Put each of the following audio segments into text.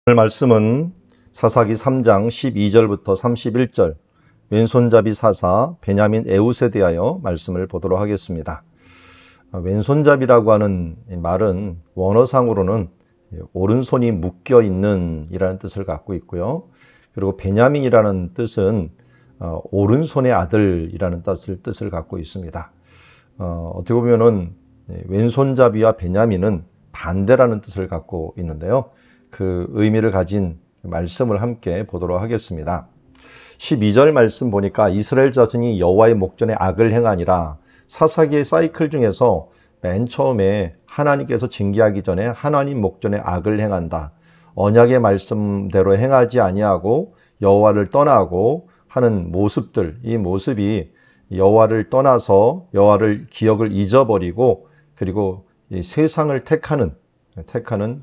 오늘 말씀은 사사기 3장 12절부터 31절 왼손잡이 사사 베냐민 에웃에 대하여 말씀을 보도록 하겠습니다. 왼손잡이라고 하는 말은 원어상으로는 오른손이 묶여 있는 이라는 뜻을 갖고 있고요. 그리고 베냐민이라는 뜻은 오른손의 아들이라는 뜻을 갖고 있습니다. 어떻게 보면은 왼손잡이와 베냐민은 반대라는 뜻을 갖고 있는데요. 그 의미를 가진 말씀을 함께 보도록 하겠습니다. 12절 말씀 보니까 이스라엘 자손이 여호와의 목전에 악을 행하니라. 사사기의 사이클 중에서 맨 처음에 하나님께서 징계하기 전에 하나님 목전에 악을 행한다, 언약의 말씀대로 행하지 아니하고 여호와를 떠나고 하는 모습들, 이 모습이 여호와를 떠나서 여호와를 기억을 잊어버리고 그리고 이 세상을 택하는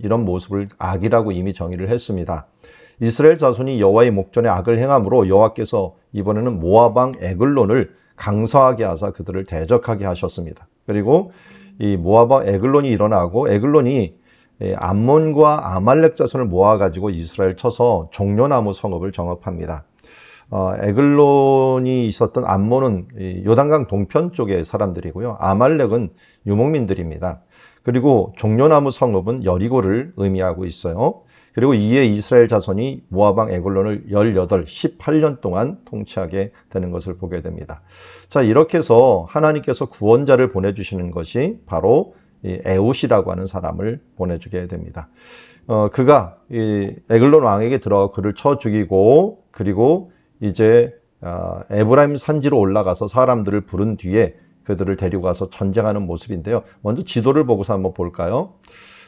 이런 모습을 악이라고 이미 정의를 했습니다. 이스라엘 자손이 여호와의 목전에 악을 행함으로 여호와께서 이번에는 모압 왕 에글론을 강성하게 하사 그들을 대적하게 하셨습니다. 그리고 이 모압 왕 에글론이 일어나고 에글론이 암몬과 아말렉 자손을 모아가지고 이스라엘 쳐서 종려나무 성읍을 정업합니다. 에글론이 있었던 암몬은 요단강 동편 쪽의 사람들이고요. 아말렉은 유목민들입니다. 그리고 종려나무 성읍은 여리고를 의미하고 있어요. 그리고 이에 이스라엘 자손이 모압 왕 에글론을 18년 동안 통치하게 되는 것을 보게 됩니다. 자, 이렇게 해서 하나님께서 구원자를 보내주시는 것이 바로 에웃이라고 하는 사람을 보내주게 됩니다. 그가 에글론 왕에게 들어가 그를 쳐 죽이고 그리고 이제 에브라임 산지로 올라가서 사람들을 부른 뒤에 그들을 데리고 가서 전쟁하는 모습인데요. 먼저 지도를 보고서 한번 볼까요?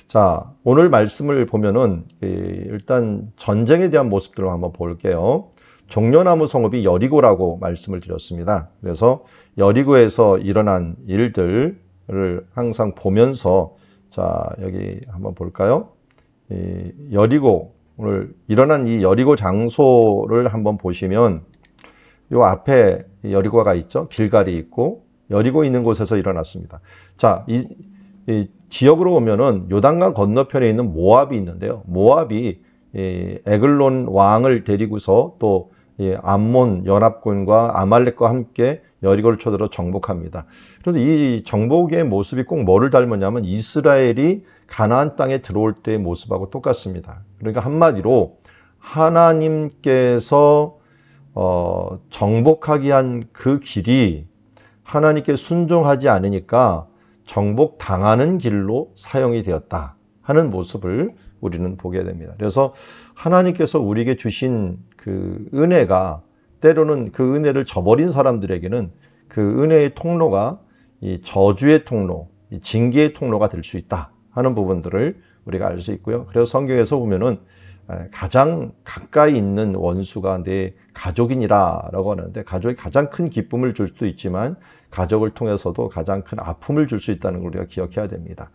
자, 오늘 말씀을 보면은 일단 전쟁에 대한 모습들을 한번 볼게요. 종려나무 성읍이 여리고라고 말씀을 드렸습니다. 그래서 여리고에서 일어난 일들을 항상 보면서, 자, 여기 한번 볼까요? 여리고, 오늘 일어난 이 여리고 장소를 한번 보시면 요 앞에 여리고가 있죠. 길갈이 있고 여리고 있는 곳에서 일어났습니다. 자, 이 지역으로 보면은 요단강 건너편에 있는 모압이 있는데요. 모압이 에글론 왕을 데리고서 또 암몬 연합군과 아말렉과 함께 여리고를 쳐들어 정복합니다. 그런데 이 정복의 모습이 꼭 뭐를 닮았냐면 이스라엘이 가나안 땅에 들어올 때의 모습하고 똑같습니다. 그러니까 한마디로 하나님께서 정복하기 한 그 길이 하나님께 순종하지 않으니까 정복당하는 길로 사용이 되었다 하는 모습을 우리는 보게 됩니다. 그래서 하나님께서 우리에게 주신 그 은혜가 때로는 그 은혜를 저버린 사람들에게는 그 은혜의 통로가 이 저주의 통로, 이 징계의 통로가 될 수 있다 하는 부분들을 우리가 알 수 있고요. 그래서 성경에서 보면은 가장 가까이 있는 원수가 내 가족이니라라고 하는데, 가족이 가장 큰 기쁨을 줄 수도 있지만 가족을 통해서도 가장 큰 아픔을 줄 수 있다는 걸 우리가 기억해야 됩니다.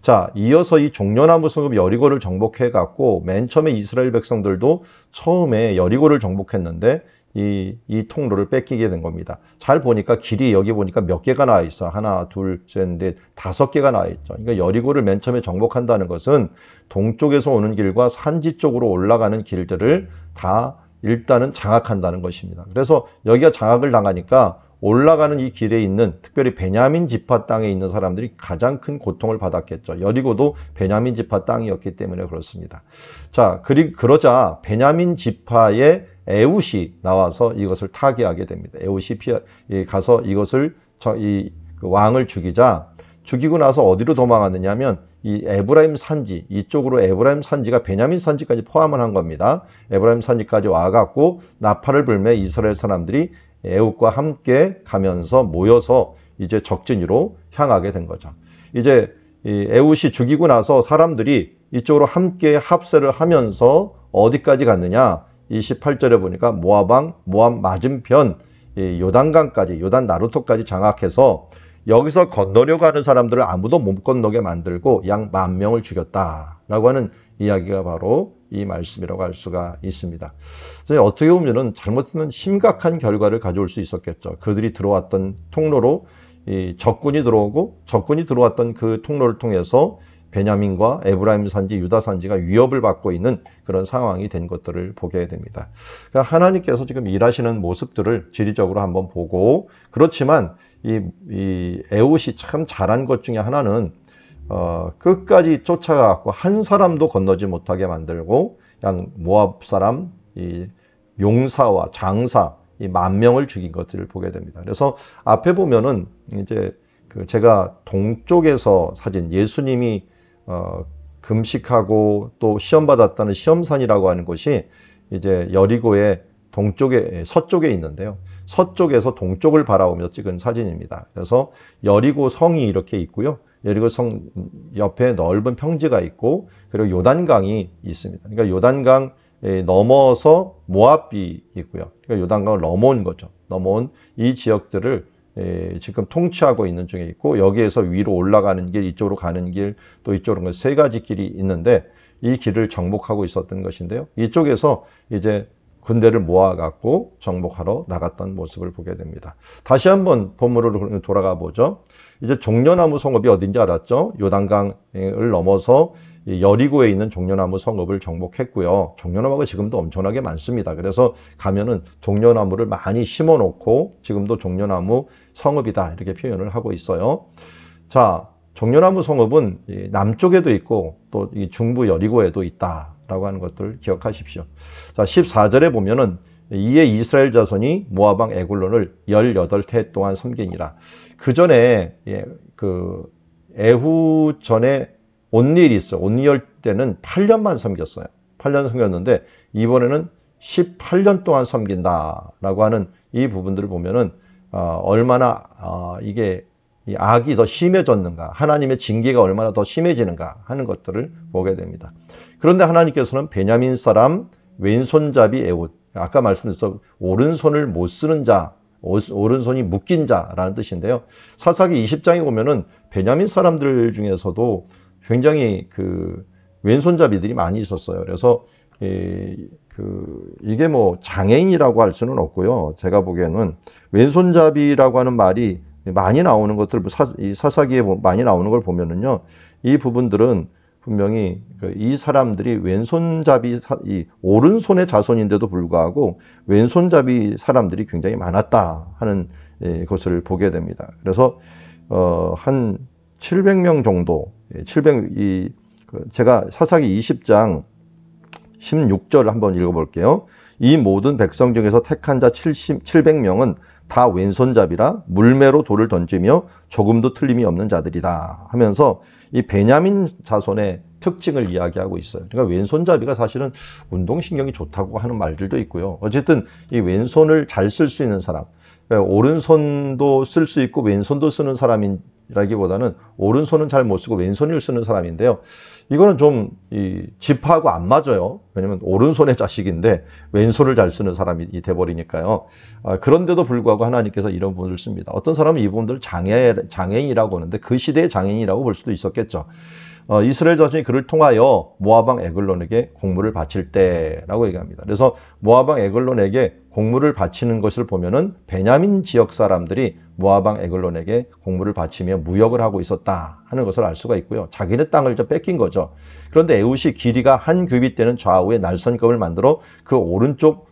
자, 이어서 이 종려나무 성읍 여리고를 정복해 갖고 맨 처음에 이스라엘 백성들도 처음에 여리고를 정복했는데 이 통로를 뺏기게 된 겁니다. 잘 보니까 길이 여기 보니까 몇 개가 나와 있어. 하나, 둘, 셋, 넷, 5개가 나와 있죠. 그러니까 여리고를 맨 처음에 정복한다는 것은 동쪽에서 오는 길과 산지 쪽으로 올라가는 길들을 다 일단은 장악한다는 것입니다. 그래서 여기가 장악을 당하니까 올라가는 이 길에 있는 특별히 베냐민 지파 땅에 있는 사람들이 가장 큰 고통을 받았겠죠. 여리고도 베냐민 지파 땅이었기 때문에 그렇습니다. 자, 그러자 베냐민 지파의 에웃이 나와서 이것을 타개하게 됩니다. 에웃이 가서 이것을 그 왕을 죽이고 나서 어디로 도망갔느냐면 이 에브라임 산지, 이쪽으로 에브라임 산지가 베냐민 산지까지 포함을 한 겁니다. 에브라임 산지까지 와갖고 나팔을 불며 이스라엘 사람들이 에웃과 함께 가면서 모여서 이제 적진으로 향하게 된 거죠. 이제 이 에웃이 죽이고 나서 사람들이 이쪽으로 함께 합세를 하면서 어디까지 갔느냐? 28절에 보니까 모압 맞은편 요단강까지, 요단 나루토까지 장악해서 여기서 건너려고 하는 사람들을 아무도 못 건너게 만들고 약 10,000명을 죽였다라고 하는 이야기가 바로 이 말씀이라고 할 수가 있습니다. 그래서 어떻게 보면은 잘못하면 심각한 결과를 가져올 수 있었겠죠. 그들이 들어왔던 통로로 이 적군이 들어오고 적군이 들어왔던 그 통로를 통해서 베냐민과 에브라임 산지, 유다 산지가 위협을 받고 있는 그런 상황이 된 것들을 보게 됩니다. 그러니까 하나님께서 지금 일하시는 모습들을 지리적으로 한번 보고, 그렇지만 이 에훗이 참 잘한 것 중에 하나는 끝까지 쫓아가고 한 사람도 건너지 못하게 만들고, 그냥 모압 사람, 이 용사와 장사, 이 10,000명을 죽인 것들을 보게 됩니다. 그래서 앞에 보면은 이제 제가 동쪽에서 사진, 예수님이 금식하고 또 시험 받았다는 시험산이라고 하는 곳이 이제 여리고의 동쪽에, 서쪽에 있는데요. 서쪽에서 동쪽을 바라보며 찍은 사진입니다. 그래서 여리고 성이 이렇게 있고요. 여리고 성 옆에 넓은 평지가 있고, 그리고 요단강이 있습니다. 그러니까 요단강 넘어서 모압이 있고요. 그러니까 요단강을 넘어온 거죠. 넘어온 이 지역들을 지금 통치하고 있는 중에 있고, 여기에서 위로 올라가는 길, 이쪽으로 가는 길, 또 이쪽으로 세 가지 길이 있는데, 이 길을 정복하고 있었던 것인데요. 이쪽에서 이제 군대를 모아갖고 정복하러 나갔던 모습을 보게 됩니다. 다시 한번 본문으로 돌아가 보죠. 이제 종려나무 성읍이 어딘지 알았죠? 요단강을 넘어서 여리고에 있는 종려나무 성읍을 정복했고요. 종려나무가 지금도 엄청나게 많습니다. 그래서 가면은 종려나무를 많이 심어 놓고 지금도 종려나무 성읍이다 이렇게 표현을 하고 있어요. 자, 종려나무 성읍은 남쪽에도 있고 또 이 중부 여리고에도 있다라고 하는 것들 기억하십시오. 자, 14절에 보면은 이에 이스라엘 자손이 모압 왕 에글론을 18해 동안 섬기니라. 그 전에 에훗 전에 온니엘이 있어. 온니엘 때는 8년만 섬겼어요. 8년 섬겼는데 이번에는 18년 동안 섬긴다라고 하는 이 부분들을 보면은 얼마나 이게 이 악이 더 심해졌는가, 하나님의 징계가 얼마나 더 심해지는가 하는 것들을 보게 됩니다. 그런데 하나님께서는 베냐민 사람 왼손잡이 에훗, 아까 말씀드렸죠. 오른손을 못 쓰는 자, 오른손이 묶인 자라는 뜻인데요. 사사기 20장에 보면은 베냐민 사람들 중에서도 굉장히 왼손잡이들이 많이 있었어요. 그래서 이게 뭐 장애인이라고 할 수는 없고요. 제가 보기에는 왼손잡이라고 하는 말이 많이 나오는 것들, 사사기에 많이 나오는 걸 보면은요, 이 부분들은 분명히 이 사람들이 왼손잡이, 이 오른손의 자손인데도 불구하고 왼손잡이 사람들이 굉장히 많았다 하는 것을 보게 됩니다. 그래서 한 700명 정도, 제가 사사기 20장 16절을 한번 읽어볼게요. 이 모든 백성 중에서 택한 자 700명은 다 왼손잡이라 물매로 돌을 던지며 조금도 틀림이 없는 자들이다 하면서 이 베냐민 자손의 특징을 이야기하고 있어요. 그러니까 왼손잡이가 사실은 운동신경이 좋다고 하는 말들도 있고요. 어쨌든 이 왼손을 잘 쓸 수 있는 사람, 오른손도 쓸 수 있고 왼손도 쓰는 사람이라기보다는 오른손은 잘 못 쓰고 왼손을 쓰는 사람인데요. 이거는 좀 지파하고 안 맞아요. 왜냐면 오른손의 자식인데 왼손을 잘 쓰는 사람이 돼버리니까요. 그런데도 불구하고 하나님께서 이런 부분을 씁니다. 어떤 사람은 이 부분들을 장애인이라고 하는데 그 시대의 장애인이라고 볼 수도 있었겠죠. 이스라엘 자손이 그를 통하여 모압 왕 에글론에게 공물을 바칠 때라고 얘기합니다. 그래서 모압 왕 에글론에게 공물을 바치는 것을 보면은 베냐민 지역 사람들이 모압 왕 에글론에게 공물을 바치며 무역을 하고 있었다 하는 것을 알 수가 있고요. 자기네 땅을 뺏긴 거죠. 그런데 에훗이 길이가 한 규빗 되는 좌우에 날선검을 만들어 그 오른쪽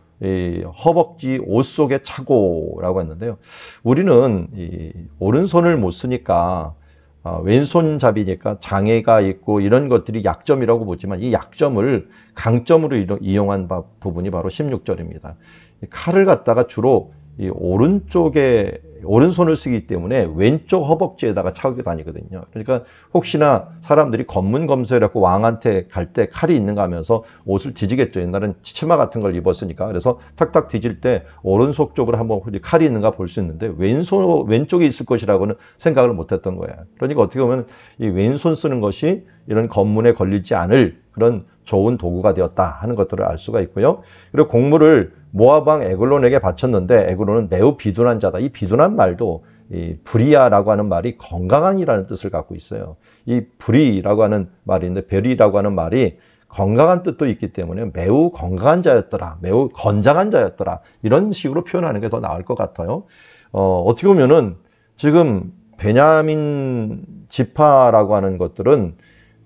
허벅지 옷 속에 차고라고 했는데요. 우리는 오른손을 못 쓰니까 왼손잡이니까 장애가 있고 이런 것들이 약점이라고 보지만 이 약점을 강점으로 이용한 부분이 바로 16절입니다. 칼을 갖다가 주로 이 오른손을 쓰기 때문에 왼쪽 허벅지에다가 차고 다니거든요. 그러니까 혹시나 사람들이 검문검사해갖고 왕한테 갈 때 칼이 있는가 하면서 옷을 뒤지겠죠. 옛날엔 치마 같은 걸 입었으니까. 그래서 탁탁 뒤질 때 오른손 쪽으로 한번 칼이 있는가 볼 수 있는데 왼쪽에 있을 것이라고는 생각을 못했던 거예요. 그러니까 어떻게 보면 이 왼손 쓰는 것이 이런 검문에 걸리지 않을 그런 좋은 도구가 되었다 하는 것들을 알 수가 있고요. 그리고 공물을 모압 왕 에글론에게 바쳤는데 에글론은 매우 비둔한 자다. 이 비둔한 말도 이 브리아라고 하는 말이 건강한이라는 뜻을 갖고 있어요. 이 브리라고 하는 말이 있는데 베리라고 하는 말이 건강한 뜻도 있기 때문에 매우 건강한 자였더라, 매우 건장한 자였더라 이런 식으로 표현하는 게 더 나을 것 같아요. 어떻게 보면은 지금 베냐민 지파라고 하는 것들은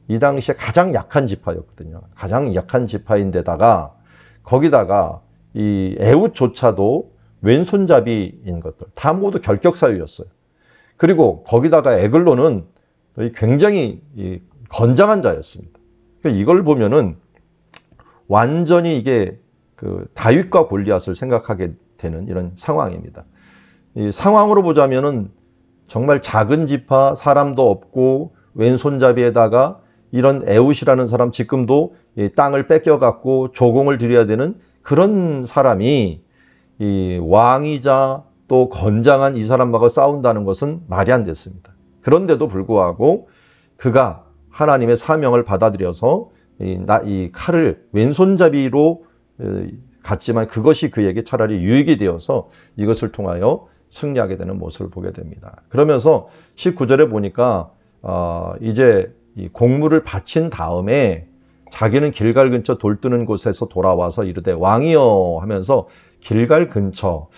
이 당시에 가장 약한 지파였거든요. 가장 약한 지파인데다가 거기다가 이 에훗조차도 왼손잡이인 것들 다 모두 결격 사유였어요. 그리고 거기다가 에글론은 굉장히 건장한 자였습니다. 그러니까 이걸 보면은 완전히 이게 그 다윗과 골리앗을 생각하게 되는 이런 상황입니다. 이 상황으로 보자면은 정말 작은 지파, 사람도 없고 왼손잡이에다가 이런 에훗이라는 사람, 지금도 이 땅을 뺏겨갖고 조공을 드려야 되는 그런 사람이 이 왕이자 또 건장한 이 사람하고 싸운다는 것은 말이 안 됐습니다. 그런데도 불구하고 그가 하나님의 사명을 받아들여서 이 칼을 왼손잡이로 갔지만 그것이 그에게 차라리 유익이 되어서 이것을 통하여 승리하게 되는 모습을 보게 됩니다. 그러면서 19절에 보니까 이제 이 공물을 바친 다음에 자기는 길갈 근처 돌뜨는 곳에서 돌아와서 이르되 왕이여 하면서 길갈 근처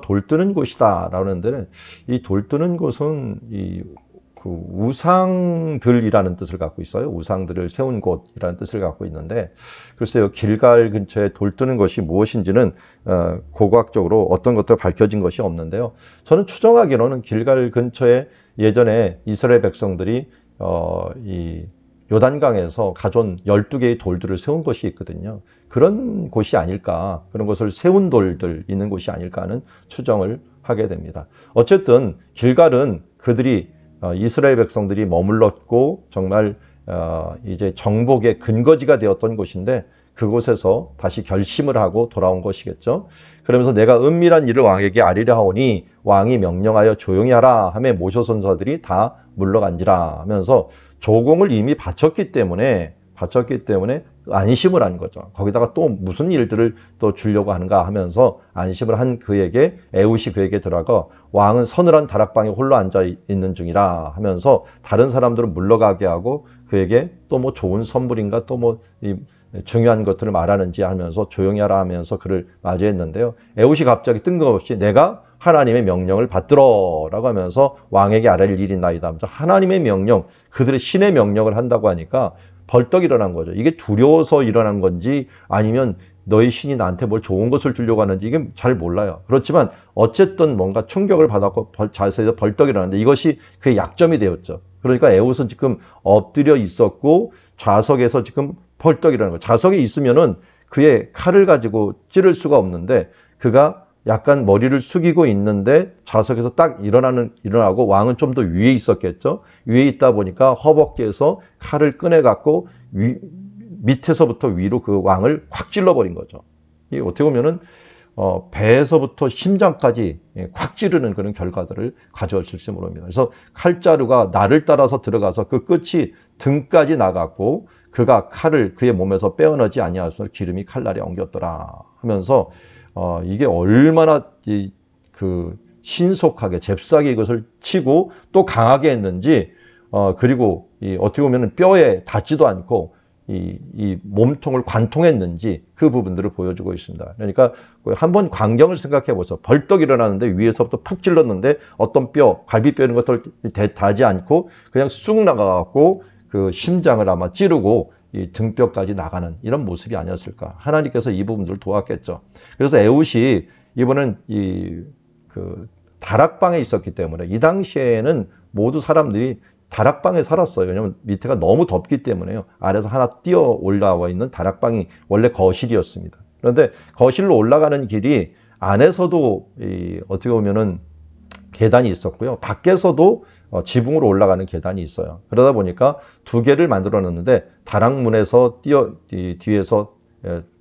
돌뜨는 곳이다 라는 데는 이 돌뜨는 곳은 그 우상들이라는 뜻을 갖고 있어요. 우상들을 세운 곳이라는 뜻을 갖고 있는데 글쎄요, 길갈 근처에 돌뜨는 것이 무엇인지는 고고학적으로 어떤 것도 밝혀진 것이 없는데요. 저는 추정하기로는 길갈 근처에 예전에 이스라엘 백성들이 이 요단강에서 가져온 12개의 돌들을 세운 곳이 있거든요. 그런 곳이 아닐까, 그런 것을 세운 돌들 있는 곳이 아닐까 하는 추정을 하게 됩니다. 어쨌든 길갈은 그들이 이스라엘 백성들이 머물렀고 정말 이제 정복의 근거지가 되었던 곳인데 그곳에서 다시 결심을 하고 돌아온 것이겠죠. 그러면서 내가 은밀한 일을 왕에게 아리려 하오니 왕이 명령하여 조용히 하라 하며 모쇼선사들이 다 물러간지라 하면서 조공을 이미 바쳤기 때문에 안심을 한 거죠. 거기다가 또 무슨 일들을 또 주려고 하는가 하면서 안심을 한 그에게 에훗이 그에게 들어가 왕은 서늘한 다락방에 홀로 앉아 있는 중이라 하면서 다른 사람들은 물러가게 하고 그에게 또 뭐 좋은 선물인가 또 뭐 중요한 것들을 말하는지 하면서 조용히 하라 하면서 그를 맞이했는데요. 에훗이 갑자기 뜬금없이 내가 하나님의 명령을 받들어 라고 하면서 왕에게 아뢰릴 일이 나이다. 하나님의 명령, 그들의 신의 명령을 한다고 하니까 벌떡 일어난 거죠. 이게 두려워서 일어난 건지 아니면 너희 신이 나한테 뭘 좋은 것을 주려고 하는지 이게 잘 몰라요. 그렇지만 어쨌든 뭔가 충격을 받았고 자세에서 벌떡 일어났는데 이것이 그의 약점이 되었죠. 그러니까 에훗은 지금 엎드려 있었고 좌석에서 지금 벌떡 일어나는 거예요. 좌석에 있으면은 그의 칼을 가지고 찌를 수가 없는데 그가 약간 머리를 숙이고 있는데 좌석에서 딱 일어나고 왕은 좀 더 위에 있었겠죠. 위에 있다 보니까 허벅지에서 칼을 꺼내갖고 밑에서부터 위로 그 왕을 확 찔러버린 거죠. 이게 어떻게 보면은 배에서부터 심장까지 확 찌르는 그런 결과들을 가져올지 모릅니다. 그래서 칼자루가 날을 따라서 들어가서 그 끝이 등까지 나갔고 그가 칼을 그의 몸에서 빼어나지 아니하였으므로 기름이 칼날에 엉겼더라 하면서 이게 얼마나 그 신속하게 잽싸게 이것을 치고 또 강하게 했는지 그리고 어떻게 보면 뼈에 닿지도 않고 이 몸통을 관통했는지 그 부분들을 보여주고 있습니다. 그러니까 한번 광경을 생각해 보세요. 벌떡 일어나는데 위에서부터 푹 찔렀는데 어떤 뼈, 갈비뼈 이런 것들 닿지 않고 그냥 쑥 나가갖고 그 심장을 아마 찌르고 이 등뼈까지 나가는 이런 모습이 아니었을까. 하나님께서 이 부분들을 도왔겠죠. 그래서 에훗이 이번엔 그 다락방에 있었기 때문에 이 당시에는 모두 사람들이 다락방에 살았어요. 왜냐하면 밑에가 너무 덥기 때문에요. 아래서 하나 뛰어 올라와 있는 다락방이 원래 거실이었습니다. 그런데 거실로 올라가는 길이 안에서도 어떻게 보면은 계단이 있었고요. 밖에서도 지붕으로 올라가는 계단이 있어요. 그러다 보니까 두 개를 만들어 놨는데 다락문에서 뒤에서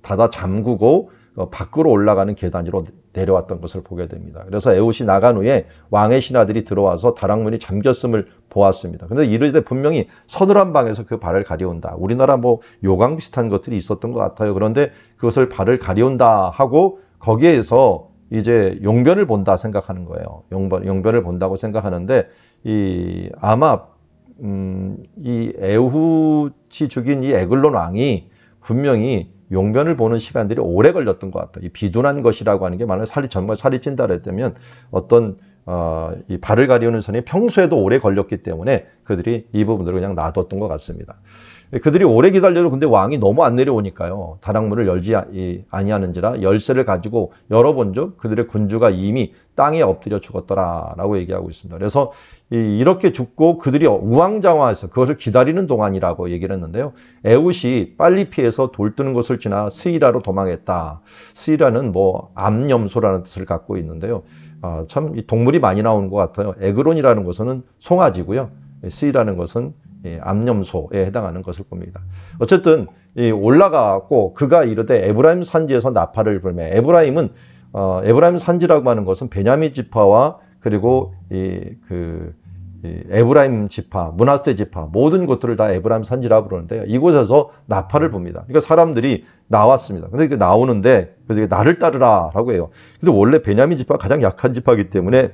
닫아 잠그고 밖으로 올라가는 계단으로 내려왔던 것을 보게 됩니다. 그래서 에훗이 나간 후에 왕의 신하들이 들어와서 다락문이 잠겼음을 보았습니다. 그런데 이르되 분명히 서늘한 방에서 그 발을 가려온다. 우리나라 뭐 요강 비슷한 것들이 있었던 것 같아요. 그런데 그것을 발을 가려온다 하고 거기에서 이제 용변을 본다 생각하는 거예요. 용변을 본다고 생각하는데 아마 이 에훗이 죽인 이 에글론 왕이 분명히 용변을 보는 시간들이 오래 걸렸던 것 같아요. 이 비둔한 것이라고 하는 게 만약에 정말 살이 찐다 그랬다면 어떤 이 발을 가리우는 선이 평소에도 오래 걸렸기 때문에 그들이 이 부분들을 그냥 놔뒀던 것 같습니다. 그들이 오래 기다려도 근데 왕이 너무 안 내려오니까요. 다락문을 열지 아니하는지라 열쇠를 가지고 열어본즉 그들의 군주가 이미 땅에 엎드려 죽었더라라고 얘기하고 있습니다. 그래서 이렇게 죽고 그들이 우왕좌왕해서 그것을 기다리는 동안이라고 얘기를 했는데요. 에훗이 빨리 피해서 돌 뜨는 곳을 지나 스이라로 도망했다. 스이라는 뭐 암염소라는 뜻을 갖고 있는데요. 참 동물이 많이 나오는 것 같아요. 에그론이라는 것은 송아지고요. 스이라는 것은 암염소에 해당하는 것을 봅니다. 어쨌든 올라가고 그가 이르되 에브라임 산지에서 나팔을 불매. 에브라임 산지라고 하는 것은 베냐민 지파와 그리고 에브라임 지파, 므낫세 지파 모든 곳들을 다 에브라임 산지라고 부르는데요. 이곳에서 나팔을 붑니다. 그러니까 사람들이 나왔습니다. 근데 나오는데 나를 따르라라고 해요. 근데 원래 베냐민 지파가 가장 약한 지파이기 때문에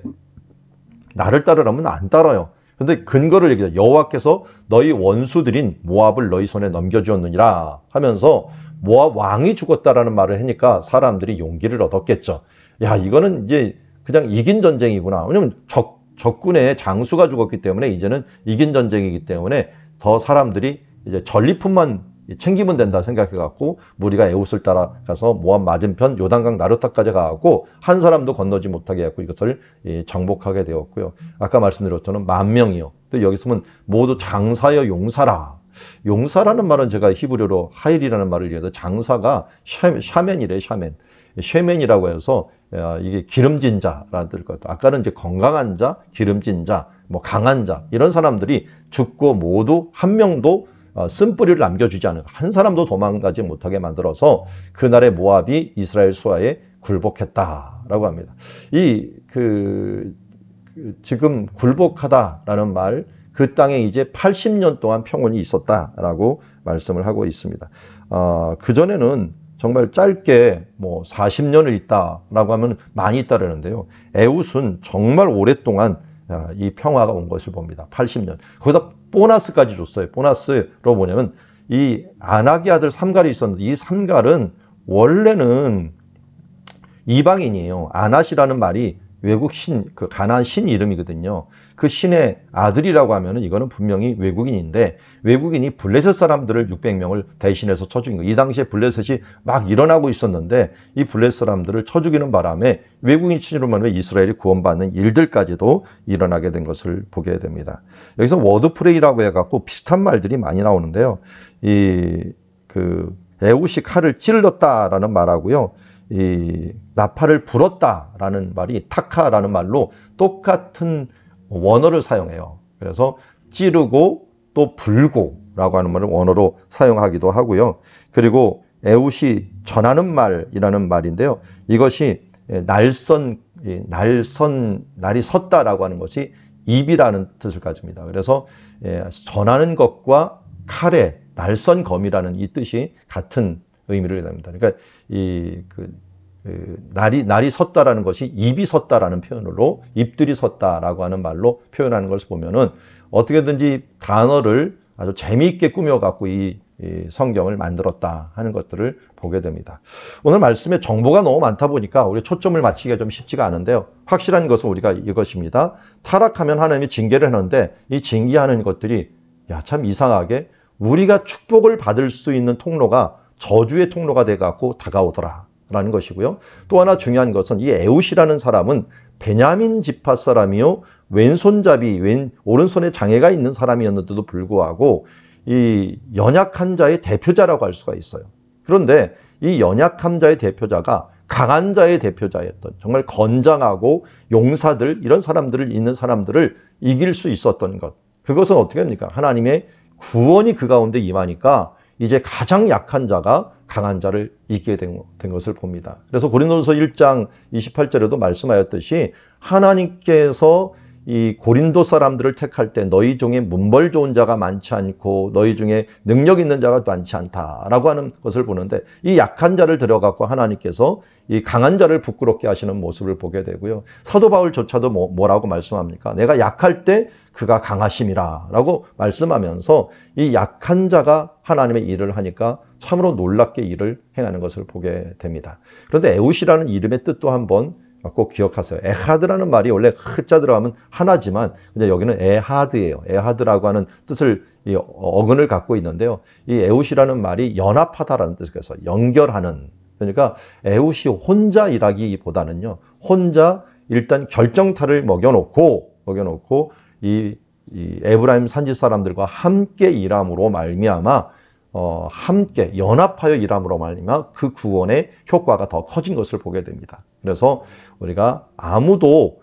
나를 따르라면 안 따라요. 근데 근거를 얘기해요. 여호와께서 너희 원수들인 모압을 너희 손에 넘겨주었느니라 하면서 모압 왕이 죽었다라는 말을 하니까 사람들이 용기를 얻었겠죠. 야, 이거는 이제 그냥 이긴 전쟁이구나. 왜냐면 적군의 장수가 죽었기 때문에 이제는 이긴 전쟁이기 때문에 더 사람들이 이제 전리품만 챙기면 된다 생각해갖고 무리가 에훗을 따라가서 모압 맞은편 요단강 나루타까지 가고 한 사람도 건너지 못하게 해갖고 이것을 정복하게 되었고요. 아까 말씀드렸던 10,000명이요. 또 여기서는 모두 장사여 용사라. 용사라는 말은 제가 히브리어로 하일이라는 말을 이해해서 장사가 샤멘이래, 샤멘. 쉐멘이라고 해서 이게 기름진 자라는 뜻일 것 같아요. 아까는 이제 건강한 자, 기름진 자, 뭐 강한 자 이런 사람들이 죽고 모두 한 명도 쓴뿌리를 남겨주지 않은 한 사람도 도망가지 못하게 만들어서 그날의 모압이 이스라엘 수하에 굴복했다라고 합니다. 지금 굴복하다라는 말, 그 땅에 이제 80년 동안 평온이 있었다라고 말씀을 하고 있습니다. 그전에는 정말 짧게 뭐 40년을 있다라고 하면 많이 있다라는데요. 에훗은 정말 오랫동안 이 평화가 온 것을 봅니다. 80년. 거기다 보너스까지 줬어요. 보너스로 뭐냐면 이 아낙의 아들 삼갈이 있었는데 이 삼갈은 원래는 이방인이에요. 아낫이라는 말이 외국 신, 그 가나안 신 이름이거든요. 그 신의 아들이라고 하면은 이거는 분명히 외국인인데 외국인이 블레셋 사람들을 600명을 대신해서 쳐 죽인 거예요. 이 당시에 블레셋이 막 일어나고 있었는데 이 블레셋 사람들을 쳐 죽이는 바람에 외국인 친으로 말하면 이스라엘이 구원받는 일들까지도 일어나게 된 것을 보게 됩니다. 여기서 워드프레이라고 해갖고 비슷한 말들이 많이 나오는데요. 에훗이 칼을 찔렀다라는 말하고요. 나팔을 불었다라는 말이 타카라는 말로 똑같은 원어를 사용해요. 그래서 찌르고 또 불고라고 하는 말을 원어로 사용하기도 하고요. 그리고 에훗이 전하는 말이라는 말인데요. 이것이 날이 섰다라고 하는 것이 입이라는 뜻을 가집니다. 그래서 전하는 것과 칼의 날선 검이라는 이 뜻이 같은 의미를 내립니다. 그러니까 날이 섰다라는 것이 입이 섰다라는 표현으로 입들이 섰다라고 하는 말로 표현하는 것을 보면은 어떻게든지 단어를 아주 재미있게 꾸며갖고 이 성경을 만들었다 하는 것들을 보게 됩니다. 오늘 말씀에 정보가 너무 많다 보니까 우리 초점을 맞추기가 좀 쉽지가 않은데요. 확실한 것은 우리가 이것입니다. 타락하면 하나님이 징계를 하는데 이 징계하는 것들이 참 이상하게 우리가 축복을 받을 수 있는 통로가 저주의 통로가 돼갖고 다가오더라라는 것이고요. 또 하나 중요한 것은 이 에훗이라는 사람은 베냐민 지파 사람이요, 왼손잡이, 오른손에 장애가 있는 사람이었는데도 불구하고 이 연약한 자의 대표자라고 할 수가 있어요. 그런데 이 연약한 자의 대표자가 강한 자의 대표자였던, 정말 건장하고 용사들, 이런 사람들을 있는 사람들을 이길 수 있었던 것. 그것은 어떻게 합니까? 하나님의 구원이 그 가운데 임하니까 이제 가장 약한 자가 강한 자를 이기게 된 것을 봅니다. 그래서 고린도전서 1장 28절에도 말씀하였듯이 하나님께서 이 고린도 사람들을 택할 때 너희 중에 문벌 좋은 자가 많지 않고 너희 중에 능력 있는 자가 많지 않다라고 하는 것을 보는데 이 약한 자를 들여갖고 하나님께서 이 강한 자를 부끄럽게 하시는 모습을 보게 되고요. 사도 바울조차도 뭐라고 말씀합니까? 내가 약할 때 그가 강하심이라 라고 말씀하면서 이 약한 자가 하나님의 일을 하니까 참으로 놀랍게 일을 행하는 것을 보게 됩니다. 그런데 에훗이라는 이름의 뜻도 한번 꼭 기억하세요. 에하드라는 말이 원래 흐자 들어가면 하나지만 근데 여기는 에하드예요. 에하드라고 하는 뜻을 어근을 갖고 있는데요. 이 에웃이라는 말이 연합하다라는 뜻에서 연결하는, 그러니까 에웃이 혼자 일하기보다는요. 혼자 일단 결정타를 먹여놓고 이 에브라임 산지 사람들과 함께 일함으로 말미암아 함께 연합하여 일함으로 말미암아 그 구원의 효과가 더 커진 것을 보게 됩니다. 그래서 우리가 아무도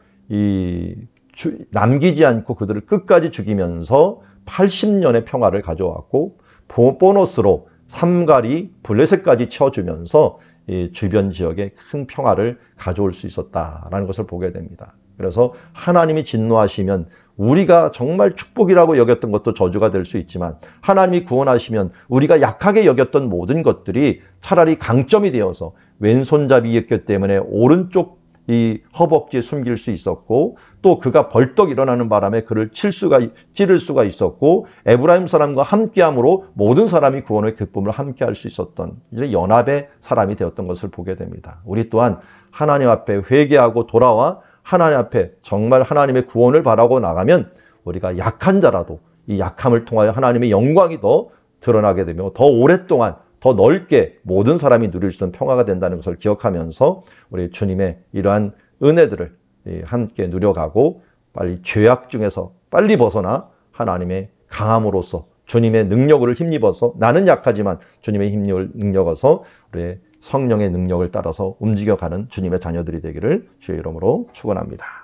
남기지 않고 그들을 끝까지 죽이면서 80년의 평화를 가져왔고 보너스로 삼가리 블레셋까지 채워주면서 이 주변 지역에 큰 평화를 가져올 수 있었다라는 것을 보게 됩니다. 그래서 하나님이 진노하시면 우리가 정말 축복이라고 여겼던 것도 저주가 될 수 있지만 하나님이 구원하시면 우리가 약하게 여겼던 모든 것들이 차라리 강점이 되어서 왼손잡이였기 때문에 오른쪽 이 허벅지에 숨길 수 있었고 또 그가 벌떡 일어나는 바람에 그를 찌를 수가 있었고 에브라임 사람과 함께함으로 모든 사람이 구원의 기쁨을 함께할 수 있었던 이제 연합의 사람이 되었던 것을 보게 됩니다. 우리 또한 하나님 앞에 회개하고 돌아와 하나님 앞에 정말 하나님의 구원을 바라고 나가면 우리가 약한 자라도 이 약함을 통하여 하나님의 영광이 더 드러나게 되며 더 오랫동안 더 넓게 모든 사람이 누릴 수 있는 평화가 된다는 것을 기억하면서 우리 주님의 이러한 은혜들을 함께 누려가고 빨리 죄악 중에서 빨리 벗어나 하나님의 강함으로써 주님의 능력을 힘입어서 나는 약하지만 주님의 힘을 능력어서 우리의 성령의 능력을 따라서 움직여가는 주님의 자녀들이 되기를 주의 이름으로 축원합니다.